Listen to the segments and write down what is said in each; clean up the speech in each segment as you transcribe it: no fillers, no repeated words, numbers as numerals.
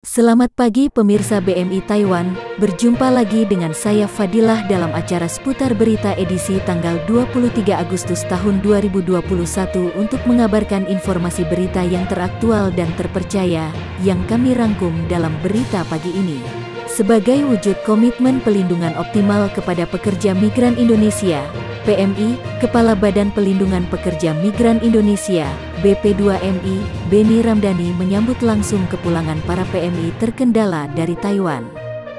Selamat pagi pemirsa BMI Taiwan, berjumpa lagi dengan saya Fadilah dalam acara seputar berita edisi tanggal 23 Agustus tahun 2021 untuk mengabarkan informasi berita yang teraktual dan terpercaya yang kami rangkum dalam berita pagi ini. Sebagai wujud komitmen pelindungan optimal kepada pekerja migran Indonesia, PMI, Kepala Badan Pelindungan Pekerja Migran Indonesia, BP2MI, Beni Ramdhani menyambut langsung kepulangan para PMI terkendala dari Taiwan.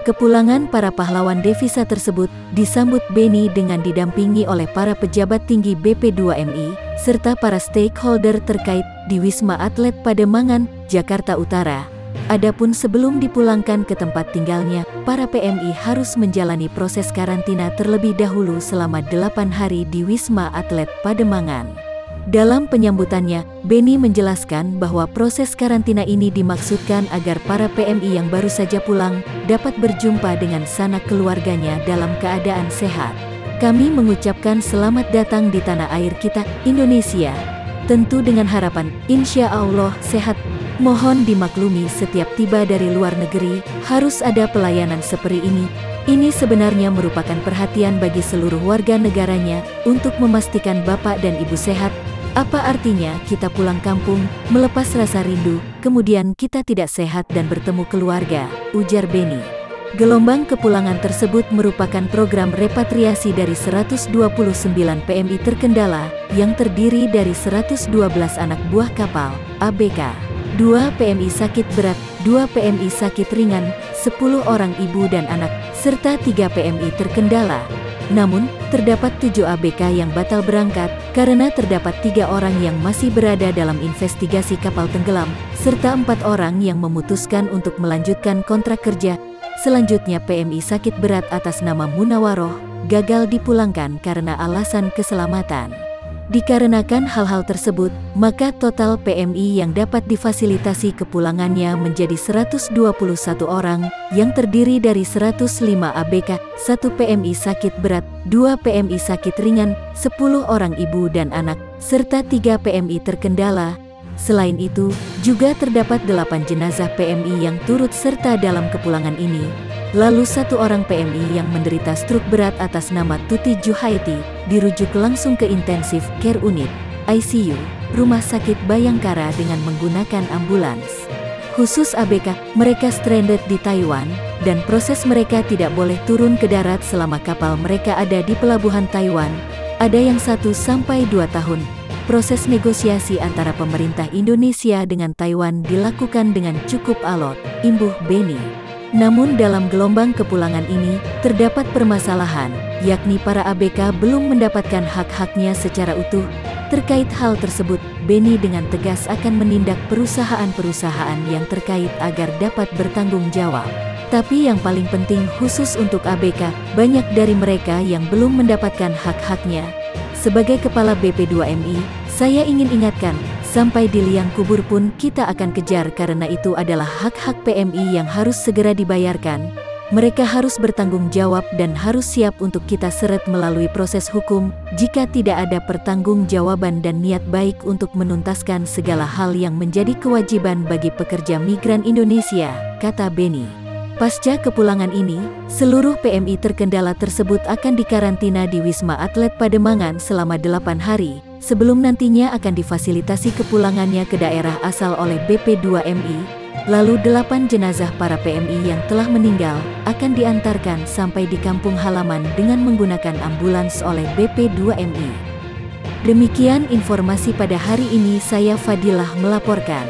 Kepulangan para pahlawan devisa tersebut disambut Beni dengan didampingi oleh para pejabat tinggi BP2MI, serta para stakeholder terkait di Wisma Atlet Pademangan, Jakarta Utara. Adapun sebelum dipulangkan ke tempat tinggalnya, para PMI harus menjalani proses karantina terlebih dahulu selama 8 hari di Wisma Atlet Pademangan. Dalam penyambutannya, Beni menjelaskan bahwa proses karantina ini dimaksudkan agar para PMI yang baru saja pulang dapat berjumpa dengan sanak keluarganya dalam keadaan sehat. Kami mengucapkan selamat datang di tanah air kita, Indonesia. Tentu dengan harapan, insya Allah sehat. Mohon dimaklumi setiap tiba dari luar negeri, harus ada pelayanan seperti ini. Ini sebenarnya merupakan perhatian bagi seluruh warga negaranya, untuk memastikan Bapak dan Ibu sehat. Apa artinya kita pulang kampung, melepas rasa rindu, kemudian kita tidak sehat dan bertemu keluarga, ujar Beni. Gelombang kepulangan tersebut merupakan program repatriasi dari 129 PMI terkendala, yang terdiri dari 112 anak buah kapal, ABK. 2 PMI sakit berat, 2 PMI sakit ringan, 10 orang ibu dan anak, serta 3 PMI terkendala. Namun, terdapat 7 ABK yang batal berangkat, karena terdapat 3 orang yang masih berada dalam investigasi kapal tenggelam, serta 4 orang yang memutuskan untuk melanjutkan kontrak kerja. Selanjutnya PMI sakit berat atas nama Munawaroh, gagal dipulangkan karena alasan keselamatan. Dikarenakan hal-hal tersebut, maka total PMI yang dapat difasilitasi kepulangannya menjadi 121 orang, yang terdiri dari 105 ABK, 1 PMI sakit berat, 2 PMI sakit ringan, 10 orang ibu dan anak, serta 3 PMI terkendala. Selain itu, juga terdapat 8 jenazah PMI yang turut serta dalam kepulangan ini. Lalu 1 orang PMI yang menderita stroke berat atas nama Tuti Juhaiti, dirujuk langsung ke Intensive Care Unit, ICU, Rumah Sakit Bayangkara dengan menggunakan ambulans. Khusus ABK, mereka stranded di Taiwan, dan proses mereka tidak boleh turun ke darat selama kapal mereka ada di pelabuhan Taiwan. Ada yang 1 sampai 2 tahun. Proses negosiasi antara pemerintah Indonesia dengan Taiwan dilakukan dengan cukup alot, imbuh Beni. Namun dalam gelombang kepulangan ini, terdapat permasalahan, yakni para ABK belum mendapatkan hak-haknya secara utuh. Terkait hal tersebut, Beni dengan tegas akan menindak perusahaan-perusahaan yang terkait agar dapat bertanggung jawab. Tapi yang paling penting khusus untuk ABK, banyak dari mereka yang belum mendapatkan hak-haknya. Sebagai Kepala BP2MI, saya ingin ingatkan, sampai di liang kubur pun kita akan kejar karena itu adalah hak-hak PMI yang harus segera dibayarkan. Mereka harus bertanggung jawab dan harus siap untuk kita seret melalui proses hukum jika tidak ada pertanggungjawaban dan niat baik untuk menuntaskan segala hal yang menjadi kewajiban bagi pekerja migran Indonesia, kata Beni. Pasca kepulangan ini, seluruh PMI terkendala tersebut akan dikarantina di Wisma Atlet Pademangan selama 8 hari, sebelum nantinya akan difasilitasi kepulangannya ke daerah asal oleh BP2MI. Lalu 8 jenazah para PMI yang telah meninggal akan diantarkan sampai di kampung halaman dengan menggunakan ambulans oleh BP2MI. Demikian informasi pada hari ini, saya Fadilah melaporkan.